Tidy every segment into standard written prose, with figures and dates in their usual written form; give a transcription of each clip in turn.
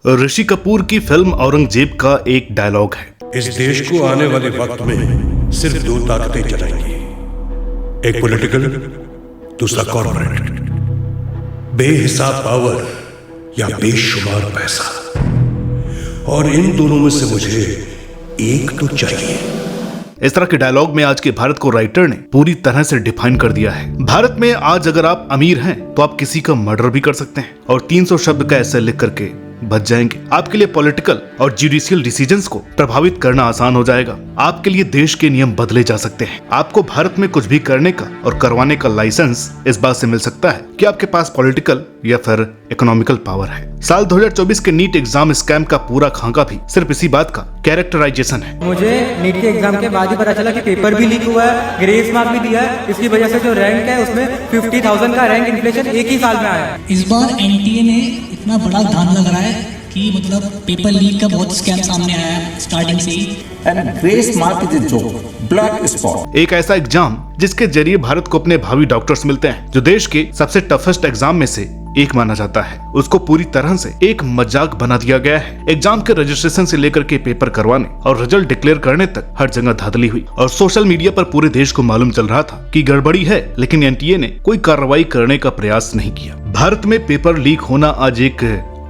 ऋषि कपूर की फिल्म औरंगजेब का एक डायलॉग है, इस देश को आने वाले वक्त में सिर्फ दो ताकतें चलाएंगी, एक पॉलिटिकल, दूसरा कॉर्पोरेट। बेहिसाब पावर या बेशुमार पैसा, और इन दोनों में से मुझे एक तो चाहिए। इस तरह के डायलॉग में आज के भारत को राइटर ने पूरी तरह से डिफाइन कर दिया है। भारत में आज अगर आप अमीर हैं तो आप किसी का मर्डर भी कर सकते हैं और 300 शब्द का ऐसे लिख करके बच जाएंगे। आपके लिए पॉलिटिकल और जुडिशियल डिसीजंस को प्रभावित करना आसान हो जाएगा। आपके लिए देश के नियम बदले जा सकते हैं। आपको भारत में कुछ भी करने का और करवाने का लाइसेंस इस बात से मिल सकता है कि आपके पास पॉलिटिकल या फिर इकोनॉमिकल पावर है। साल 2024 के नीट एग्जाम स्कैम का पूरा खाका भी सिर्फ इसी बात का कैरेक्टराइजेशन है। मुझे नीट के एग्जाम के बाद ही पता चला कि पेपर भी लीक हुआ है, ग्रेस मार्क भी दिया है। इसकी वजह से जो रैंक है उसमें 50,000 का रैंक इन्फ्लेशन एक ही साल में आया है। इस बार एनटीए ने इतना बड़ा धान लग रहा है कि मतलब पेपर लीक का बहुत स्कैम सामने आया है स्टार्टिंग से ही। And grace mark is a joke, black spot. एक ऐसा एग्जाम जिसके जरिए भारत को अपने भावी डॉक्टर्स मिलते हैं, जो देश के सबसे टफेस्ट एग्जाम में से एक माना जाता है, उसको पूरी तरह से एक मजाक बना दिया गया है। एग्जाम के रजिस्ट्रेशन से लेकर के पेपर करवाने और रिजल्ट डिक्लेयर करने तक हर जगह धांधली हुई और सोशल मीडिया पर पूरे देश को मालूम चल रहा था कि गड़बड़ी है, लेकिन एनटीए ने कोई कार्रवाई करने का प्रयास नहीं किया। भारत में पेपर लीक होना आज एक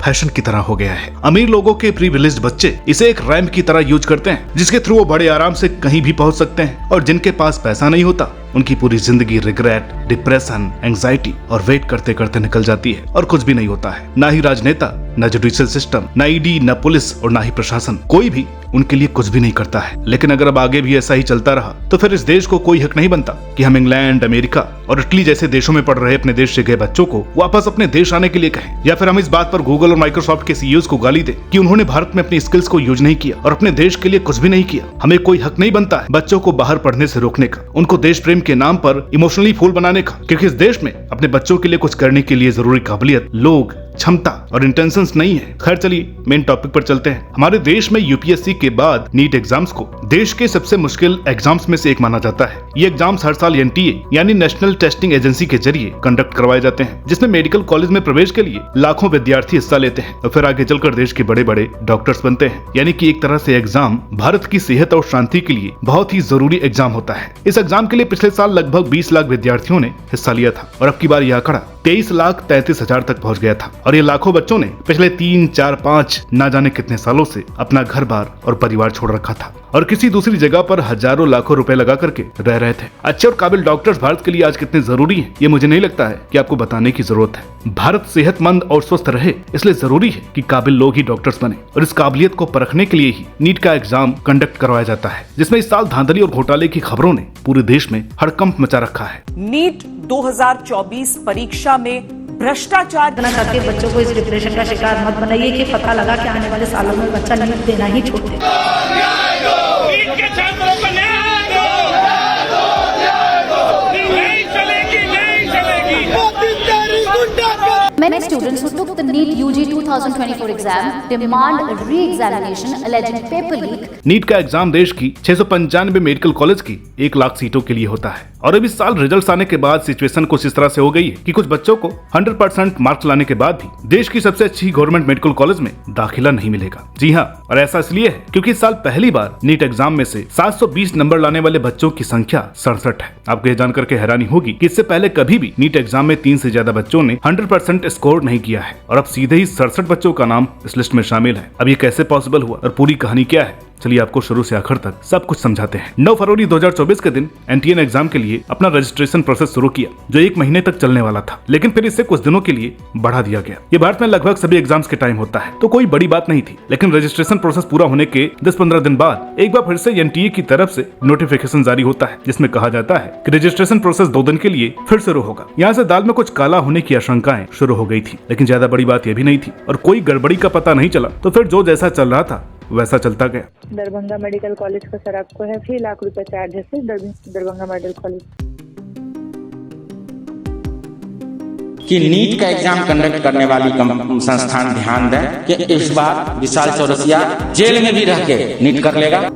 फैशन की तरह हो गया है। अमीर लोगों के प्रिविलेज्ड बच्चे इसे एक रैंप की तरह यूज करते हैं, जिसके थ्रू वो बड़े आराम से कहीं भी पहुंच सकते हैं, और जिनके पास पैसा नहीं होता उनकी पूरी जिंदगी रिग्रेट, डिप्रेशन, एंजाइटी और वेट करते करते निकल जाती है और कुछ भी नहीं होता है। ना ही राजनेता, न जुडिशियल सिस्टम, न ईडी, न पुलिस और ना ही प्रशासन, कोई भी उनके लिए कुछ भी नहीं करता है। लेकिन अगर अब आगे भी ऐसा ही चलता रहा तो फिर इस देश को कोई हक नहीं बनता कि हम इंग्लैंड, अमेरिका और इटली जैसे देशों में पढ़ रहे अपने देश से गए बच्चों को वापस अपने देश आने के लिए कहें, या फिर हम इस बात पर गूगल और माइक्रोसॉफ्ट के सीईओज को गाली दें कि उन्होंने भारत में अपनी स्किल्स को यूज नहीं किया और अपने देश के लिए कुछ भी नहीं किया। हमें कोई हक नहीं बनता है बच्चों को बाहर पढ़ने से रोकने का, उनको देश प्रेम के नाम पर इमोशनली फूल बनाने का, क्योंकि इस देश में अपने बच्चों के लिए कुछ करने के लिए जरूरी काबिलियत, लोग, क्षमता और इंटेंशंस नहीं है। खैर चलिए मेन टॉपिक पर चलते हैं। हमारे देश में यूपीएससी के बाद नीट एग्जाम्स को देश के सबसे मुश्किल एग्जाम्स में से एक माना जाता है। ये एग्जाम्स हर साल एनटीए यानी नेशनल टेस्टिंग एजेंसी के जरिए कंडक्ट करवाए जाते हैं, जिसमें मेडिकल कॉलेज में प्रवेश के लिए लाखों विद्यार्थी हिस्सा लेते हैं और फिर आगे चलकर देश के बड़े बड़े डॉक्टर्स बनते हैं। यानी कि एक तरह से एग्जाम भारत की सेहत और शांति के लिए बहुत ही जरूरी एग्जाम होता है। इस एग्जाम के लिए पिछले साल लगभग 20 लाख विद्यार्थियों ने हिस्सा लिया था और अब की बार यह आंकड़ा 23,33,000 तक पहुंच गया था। और ये लाखों बच्चों ने पिछले 3, 4, 5 ना जाने कितने सालों से अपना घर बार और परिवार छोड़ रखा था और किसी दूसरी जगह पर हजारों लाखों रुपए लगा करके रह रहे थे। अच्छे और काबिल डॉक्टर्स भारत के लिए आज कितने जरूरी हैं, ये मुझे नहीं लगता है कि आपको बताने की जरूरत है। भारत सेहतमंद और स्वस्थ रहे, इसलिए जरूरी है कि काबिल लोग ही डॉक्टर्स बने, और इस काबिलियत को परखने के लिए ही नीट का एग्जाम कंडक्ट करवाया जाता है, जिसमें इस साल धांधली और घोटाले की खबरों ने पूरे देश में हड़कंप मचा रखा है। नीट 2024 परीक्षा में भ्रष्टाचार करके बच्चों को इस डिप्रेशन का शिकार मत बनाइए कि पता लगा कि आने वाले सालों में बच्चा नीट देना ही छोड़ दे। Many students who took the NEET UG 2024 exam demand re-examination alleging paper leak. NEET का एग्जाम देश की 695 मेडिकल कॉलेज की 1 लाख सीटों के लिए होता है और अब इस साल रिजल्ट्स आने के बाद सिचुएशन कुछ इस तरह से हो गई है कि कुछ बच्चों को 100% मार्क्स लाने के बाद भी देश की सबसे अच्छी गवर्नमेंट मेडिकल कॉलेज में दाखिला नहीं मिलेगा। जी हाँ, और ऐसा इसलिए है क्योंकि इस साल पहली बार नीट एग्जाम में से 720 नंबर लाने वाले बच्चों की संख्या 67 है। आपको यह जानकर के हैरानी होगी कि इससे पहले कभी भी नीट एग्जाम में 3 से ज्यादा बच्चों ने 100% स्कोर नहीं किया है और अब सीधे ही 67 बच्चों का नाम इस लिस्ट में शामिल है। अब ये कैसे पॉसिबल हुआ और पूरी कहानी क्या है, चलिए आपको शुरू से आखिर तक सब कुछ समझाते हैं। 9 फरवरी 2024 के दिन एनटीए ने एग्जाम के लिए अपना रजिस्ट्रेशन प्रोसेस शुरू किया, जो 1 महीने तक चलने वाला था, लेकिन फिर इसे कुछ दिनों के लिए बढ़ा दिया गया। ये भारत में लगभग सभी एग्जाम्स के टाइम होता है, तो कोई बड़ी बात नहीं थी। लेकिन रजिस्ट्रेशन प्रोसेस पूरा होने के 10-15 दिन बाद एक बार फिर से एनटीए की तरफ से नोटिफिकेशन जारी होता है, जिसमें कहा जाता है कि रजिस्ट्रेशन प्रोसेस 2 दिन के लिए फिर शुरू होगा। यहाँ से दाल में कुछ काला होने की आशंकाएं शुरू हो गई थी, लेकिन ज्यादा बड़ी बात यह भी नहीं थी और कोई गड़बड़ी का पता नहीं चला, तो फिर जो जैसा चल रहा था वैसा चलता गया। दरभंगा मेडिकल कॉलेज का सर आपको है 6 लाख रुपए चार्ज है सर, दरभंगा मेडिकल कॉलेज कि नीट का एग्जाम कंडक्ट करने वाली संस्थान ध्यान दें कि इस बार विशाल चौरसिया जेल में भी रह के नीट कर लेगा।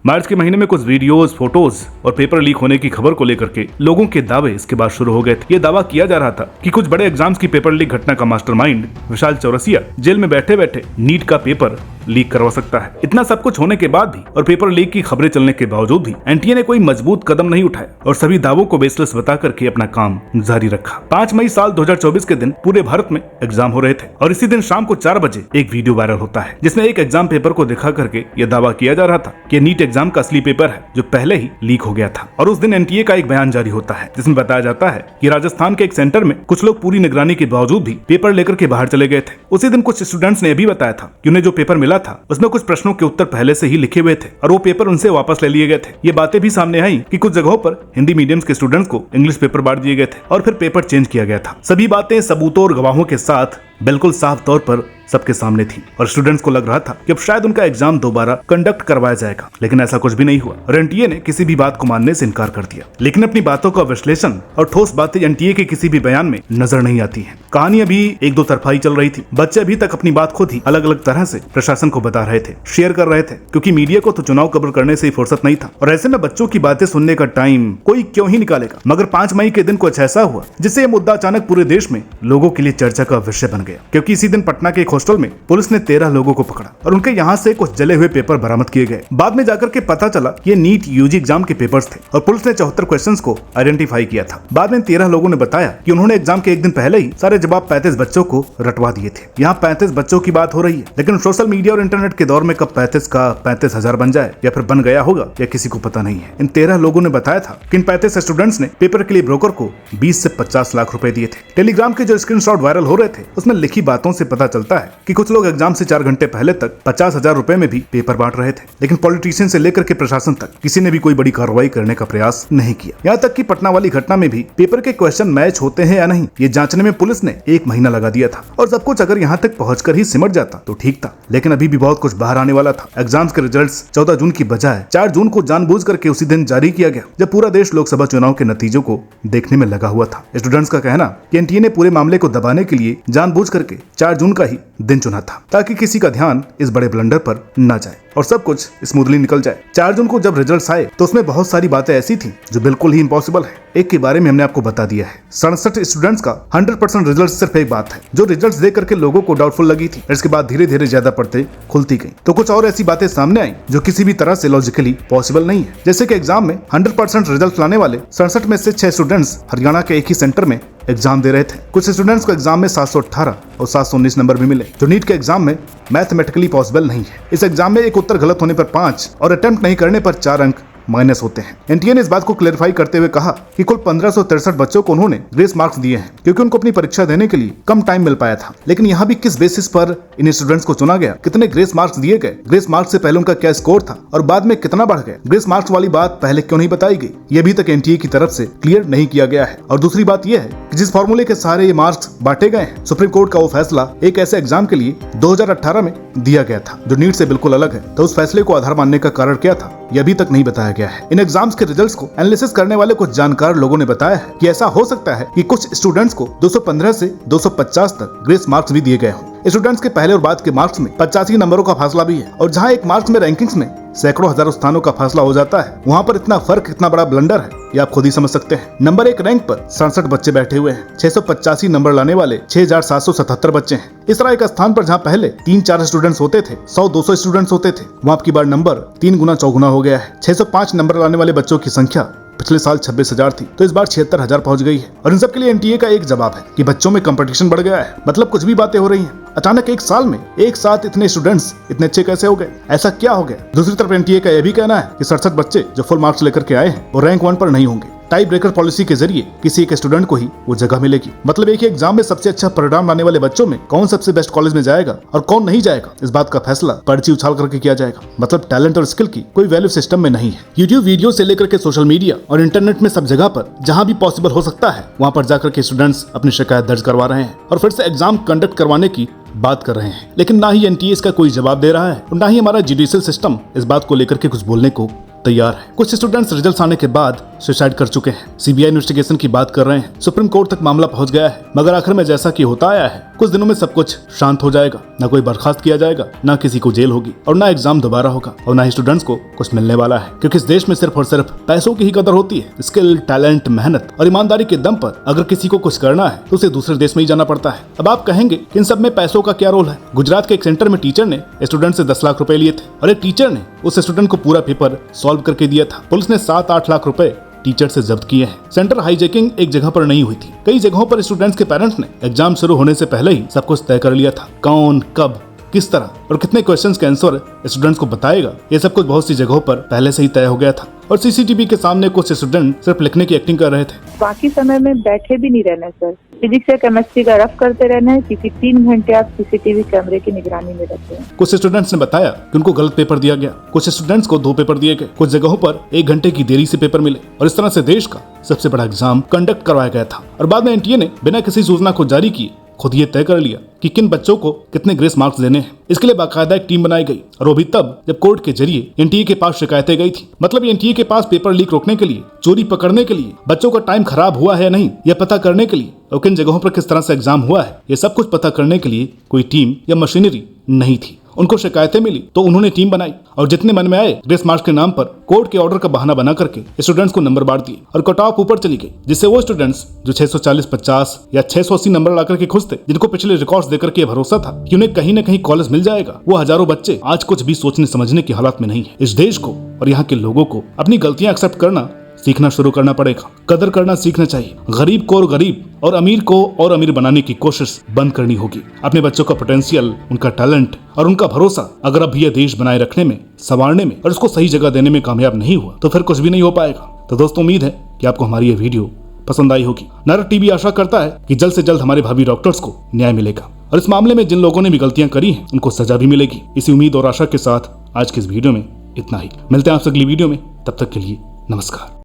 मार्च के महीने में कुछ वीडियोस, फोटोज और पेपर लीक होने की खबर को लेकर के लोगों के दावे इसके बाद शुरू हो गए थे। ये दावा किया जा रहा था कि कुछ बड़े एग्जाम्स की पेपर लीक घटना का मास्टरमाइंड विशाल चौरसिया जेल में बैठे बैठे नीट का पेपर लीक करवा सकता है। इतना सब कुछ होने के बाद भी और पेपर लीक की खबरें चलने के बावजूद भी एनटीए ने कोई मजबूत कदम नहीं उठाया और सभी दावों को बेसलेस बता करके अपना काम जारी रखा। 5 मई साल 2024 के दिन पूरे भारत में एग्जाम हो रहे थे और इसी दिन शाम को 4 बजे एक वीडियो वायरल होता है जिसमें एक एग्जाम पेपर को दिखा करके यह दावा किया जा रहा था कि नीट एग्जाम का असली पेपर है जो पहले ही लीक हो गया था। और उस दिन एनटीए का एक बयान जारी होता है जिसमें बताया जाता है कि राजस्थान के एक सेंटर में कुछ लोग पूरी निगरानी के बावजूद भी पेपर लेकर के बाहर चले गए थे। उसी दिन कुछ स्टूडेंट्स ने भी बताया था कि उन्हें जो पेपर मिला था उसमें कुछ प्रश्नों के उत्तर पहले से ही लिखे हुए थे और वो पेपर उनसे वापस ले लिए गए थे। ये बातें भी सामने आई कि कुछ जगहों पर हिंदी मीडियम के स्टूडेंट्स को इंग्लिश पेपर बांट दिए गए थे और फिर पेपर चेंज किया गया था। सभी बातें सबूतों और गवाहों के साथ बिल्कुल साफ तौर पर सबके सामने थी और स्टूडेंट्स को लग रहा था कि अब शायद उनका एग्जाम दोबारा कंडक्ट करवाया जाएगा, लेकिन ऐसा कुछ भी नहीं हुआ और एनटीए ने किसी भी बात को मानने से इनकार कर दिया। लेकिन अपनी बातों का विश्लेषण और ठोस बातें एनटीए के किसी भी बयान में नजर नहीं आती हैं। कहानी अभी एक दो तरफाई चल रही थी। बच्चे अभी तक अपनी बात खुद ही अलग अलग तरह से प्रशासन को बता रहे थे, शेयर कर रहे थे, क्योंकि मीडिया को तो चुनाव कवर करने से ही फुर्सत नहीं था और ऐसे में बच्चों की बातें सुनने का टाइम कोई क्यों ही निकालेगा। मगर 5 मई के दिन कुछ ऐसा हुआ जिससे यह मुद्दा अचानक पूरे देश में लोगों के लिए चर्चा का विषय बन गया, क्योंकि इसी दिन पटना के एक हॉस्टल में पुलिस ने 13 लोगों को पकड़ा और उनके यहाँ से कुछ जले हुए पेपर बरामद किए गए। बाद में जाकर के पता चला ये नीट यूजी एग्जाम के पेपर्स थे और पुलिस ने 74 क्वेश्चंस को आइडेंटिफाई किया था। बाद में 13 लोगों ने बताया कि उन्होंने एग्जाम के एक दिन पहले ही सारे जवाब 35 बच्चों को रटवा दिए थे। यहाँ 35 बच्चों की बात हो रही है, लेकिन सोशल मीडिया और इंटरनेट के दौर में कब 35 का 35,000 बन जाए या फिर बन गया होगा या किसी को पता नहीं है। इन 13 लोगों ने बताया था कि इन 35 स्टूडेंट्स ने पेपर के लिए ब्रोकर को 20 से 50 लाख रुपए दिए थे। टेलीग्राम के जो स्क्रीनशॉट वायरल हो रहे थे उसमें लिखी बातों से पता चलता है कि कुछ लोग एग्जाम से 4 घंटे पहले तक 50,000 रुपए में भी पेपर बांट रहे थे, लेकिन पॉलिटिशियन से लेकर के प्रशासन तक किसी ने भी कोई बड़ी कार्रवाई करने का प्रयास नहीं किया। यहाँ तक कि पटना वाली घटना में भी पेपर के क्वेश्चन मैच होते हैं या नहीं ये जांचने में पुलिस ने 1 महीना लगा दिया था और सब कुछ अगर यहाँ तक पहुंचकर ही सिमट जाता तो ठीक था, लेकिन अभी भी बहुत कुछ बाहर आने वाला था। एग्जाम्स के रिजल्ट्स 14 जून की बजाय 4 जून को जानबूझ करके उसी दिन जारी किया गया जब पूरा देश लोकसभा चुनाव के नतीजों को देखने में लगा हुआ था। स्टूडेंट्स का कहना कि एनटीए ने पूरे मामले को दबाने के लिए जानबूझ करके 4 जून का ही दिन चुना था ताकि किसी का ध्यान इस बड़े ब्लंडर पर न जाए और सब कुछ स्मूथली निकल जाए। 4 जून को जब रिजल्ट्स आए तो उसमें बहुत सारी बातें ऐसी थी जो बिल्कुल ही इम्पॉसिबल है। एक के बारे में हमने आपको बता दिया है। 67 स्टूडेंट्स का 100% रिजल्ट सिर्फ एक बात है जो रिजल्ट्स देख करके लोगों को डाउटफुल लगी थी। इसके बाद धीरे धीरे ज्यादा पड़ते खुलती गई तो कुछ और ऐसी बातें सामने आई जो किसी भी तरह से लॉजिकली पॉसिबल नहीं है। जैसे कि एग्जाम में 100% रिजल्ट लाने वाले 67 में से 6 स्टूडेंट्स हरियाणा के एक ही सेंटर में एग्जाम दे रहे थे। कुछ स्टूडेंट्स को एग्जाम में 718 और 719 नंबर भी मिले जो नीट के एग्जाम में मैथमेटिकली पॉसिबल नहीं है। इस एग्जाम में एक उत्तर गलत होने पर 5 और अटेम्प्ट नहीं करने पर 4 अंक माइनस होते हैं। एनटीए ने इस बात को क्लेरिफाई करते हुए कहा कि कुल 1563 बच्चों को उन्होंने ग्रेस मार्क्स दिए हैं क्योंकि उनको अपनी परीक्षा देने के लिए कम टाइम मिल पाया था। लेकिन यहाँ भी किस बेसिस पर इन स्टूडेंट्स को चुना गया, कितने ग्रेस मार्क्स दिए गए, ग्रेस मार्क्स से पहले उनका क्या स्कोर था और बाद में कितना बढ़ गया, ग्रेस मार्क्स वाली बात पहले क्यों नहीं बताई गई, ये अभी तक एनटीए की तरफ से क्लियर नहीं किया गया है। और दूसरी बात यह है कि जिस फॉर्मूले के सहारे ये मार्क्स बांटे गए हैं, सुप्रीम कोर्ट का वो फैसला एक ऐसे एग्जाम के लिए 2018 में दिया गया था जो नीट से बिल्कुल अलग है। तो उस फैसले को आधार मानने का कारण क्या था यह अभी तक नहीं बताया गया है। इन एग्जाम्स के रिजल्ट्स को एनालिसिस करने वाले कुछ जानकार लोगों ने बताया है कि ऐसा हो सकता है कि कुछ स्टूडेंट्स को 215 से 250 तक ग्रेस मार्क्स भी दिए गए हों। स्टूडेंट्स के पहले और बाद के मार्क्स में 85 नंबरों का फासला भी है और जहां एक मार्क्स में रैंकिंग्स में सैकड़ों हजारों स्थानों का फासला हो जाता है, वहां पर इतना फर्क कितना बड़ा ब्लंडर है ये आप खुद ही समझ सकते हैं। नंबर 1 रैंक पर 67 बच्चे बैठे हुए हैं। 685 नंबर लाने वाले 6777 बच्चे हैं। इस तरह एक स्थान पर जहां पहले 3-4 स्टूडेंट्स होते थे, 100-200 स्टूडेंट्स होते थे, वहां आपकी बार नंबर 3 गुना 4 गुना हो गया है। 605 नंबर लाने वाले बच्चों की संख्या पिछले साल 26,000 थी तो इस बार 76,000 पहुंच गई है। और इन सब के लिए एनटीए का एक जवाब है कि बच्चों में कंपटीशन बढ़ गया है। मतलब कुछ भी बातें हो रही हैं। अचानक एक साल में एक साथ इतने स्टूडेंट्स इतने अच्छे कैसे हो गए, ऐसा क्या हो गया। दूसरी तरफ एनटीए का यह भी कहना है कि 67 बच्चे जो फुल मार्क्स लेकर के आए हैं वो रैंक 1 पर नहीं होंगे। टाई ब्रेकर पॉलिसी के जरिए किसी एक स्टूडेंट को ही वो जगह मिलेगी। मतलब एक ही एग्जाम में सबसे अच्छा परिणाम लाने वाले बच्चों में कौन सबसे बेस्ट कॉलेज में जाएगा और कौन नहीं जाएगा, इस बात का फैसला पर्ची उछाल करके किया जाएगा। मतलब टैलेंट और स्किल की कोई वैल्यू सिस्टम में नहीं है। यूट्यूब वीडियो से लेकर के सोशल मीडिया और इंटरनेट में सब जगह पर जहाँ भी पॉसिबल हो सकता है वहाँ पर जाकर के स्टूडेंट्स अपनी शिकायत दर्ज करवा रहे हैं और फिर से एग्जाम कंडक्ट करवाने की बात कर रहे हैं। लेकिन ना ही एनटीए इसका कोई जवाब दे रहा है और ना ही हमारा जुडिशियल सिस्टम इस बात को लेकर के कुछ बोलने को तैयार है। कुछ स्टूडेंट्स रिजल्ट्स आने के बाद सुसाइड कर चुके हैं। सीबीआई इन्वेस्टिगेशन की बात कर रहे हैं। सुप्रीम कोर्ट तक मामला पहुंच गया है, मगर आखिर में जैसा कि होता आया है कुछ दिनों में सब कुछ शांत हो जाएगा, ना कोई बर्खास्त किया जाएगा, ना किसी को जेल होगी और ना एग्जाम दोबारा होगा और ना ही स्टूडेंट्स को कुछ मिलने वाला है, क्योंकि इस देश में सिर्फ और सिर्फ पैसों की ही कदर होती है। स्किल, टैलेंट, मेहनत और ईमानदारी के दम पर अगर किसी को कुछ करना है तो उसे दूसरे देश में ही जाना पड़ता है। अब आप कहेंगे कि इन सब में पैसों का क्या रोल है? गुजरात के एक सेंटर में टीचर ने स्टूडेंट से 10 लाख रुपए लिए थे और एक टीचर ने उस स्टूडेंट को पूरा पेपर सॉल्व करके दिया था। पुलिस ने 7-8 लाख रुपए टीचर से जब्त किए हैं। सेंटर हाईजैकिंग एक जगह पर नहीं हुई थी, कई जगहों पर स्टूडेंट्स के पेरेंट्स ने एग्जाम शुरू होने से पहले ही सब कुछ तय कर लिया था। कौन, कब, किस तरह और कितने क्वेश्चंस के आंसर स्टूडेंट्स को बताएगा, ये सब कुछ बहुत सी जगहों पर पहले से ही तय हो गया था और सीसीटीवी के सामने कुछ स्टूडेंट सिर्फ लिखने की एक्टिंग कर रहे थे। बाकी समय में बैठे भी नहीं रहना सर, फिजिक्स या केमिस्ट्री का रफ करते रहना है, क्योंकि 3 घंटे आप सीसीटीवी कैमरे की निगरानी में रहते हैं। कुछ स्टूडेंट्स ने बताया कि उनको गलत पेपर दिया गया, कुछ स्टूडेंट्स को 2 पेपर दिए गए, कुछ जगहों पर 1 घंटे की देरी से पेपर मिले और इस तरह से देश का सबसे बड़ा एग्जाम कंडक्ट करवाया गया था। और बाद में एनटीए ने बिना किसी सूचना को जारी किए खुद ये तय कर लिया कि किन बच्चों को कितने ग्रेस मार्क्स देने हैं। इसके लिए बाकायदा एक टीम बनाई गई और वो भी तब जब कोर्ट के जरिए एनटीए के पास शिकायतें गई थी। मतलब एनटीए के पास पेपर लीक रोकने के लिए, चोरी पकड़ने के लिए, बच्चों का टाइम खराब हुआ है या नहीं यह पता करने के लिए और किन जगहों पर किस तरह से एग्जाम हुआ है ये सब कुछ पता करने के लिए कोई टीम या मशीनरी नहीं थी। उनको शिकायतें मिली तो उन्होंने टीम बनाई और जितने मन में आए ग्रेस मार्क्स के नाम पर कोर्ट के ऑर्डर का बहाना बना करके स्टूडेंट्स को नंबर बांट दिए और कट ऑफ ऊपर चली गई, जिससे वो स्टूडेंट्स जो 640, 50 या 680 नंबर ला करके खुश थे, जिनको पिछले रिकॉर्ड्स देकर के भरोसा था कि उन्हें कहीं न कहीं कॉलेज मिल जाएगा, वो हजारों बच्चे आज कुछ भी सोचने समझने की हालत में नहीं है। इस देश को और यहाँ के लोगों को अपनी गलतियां एक्सेप्ट करना सीखना शुरू करना पड़ेगा, कदर करना सीखना चाहिए। गरीब को और गरीब और अमीर को और अमीर बनाने की कोशिश बंद करनी होगी। अपने बच्चों का पोटेंशियल, उनका टैलेंट और उनका भरोसा अगर अब ये देश बनाए रखने में, संवारने में और उसको सही जगह देने में कामयाब नहीं हुआ तो फिर कुछ भी नहीं हो पाएगा। तो दोस्तों, उम्मीद है कि आपको हमारी ये वीडियो पसंद आई होगी। नारद टीवी आशा करता है कि जल्द से जल्द हमारे भावी डॉक्टर्स को न्याय मिलेगा और इस मामले में जिन लोगों ने भी गलतियां करी हैं उनको सजा भी मिलेगी। इसी उम्मीद और आशा के साथ आज की इस वीडियो में इतना ही। मिलते हैं आपसे अगली वीडियो में, तब तक के लिए नमस्कार।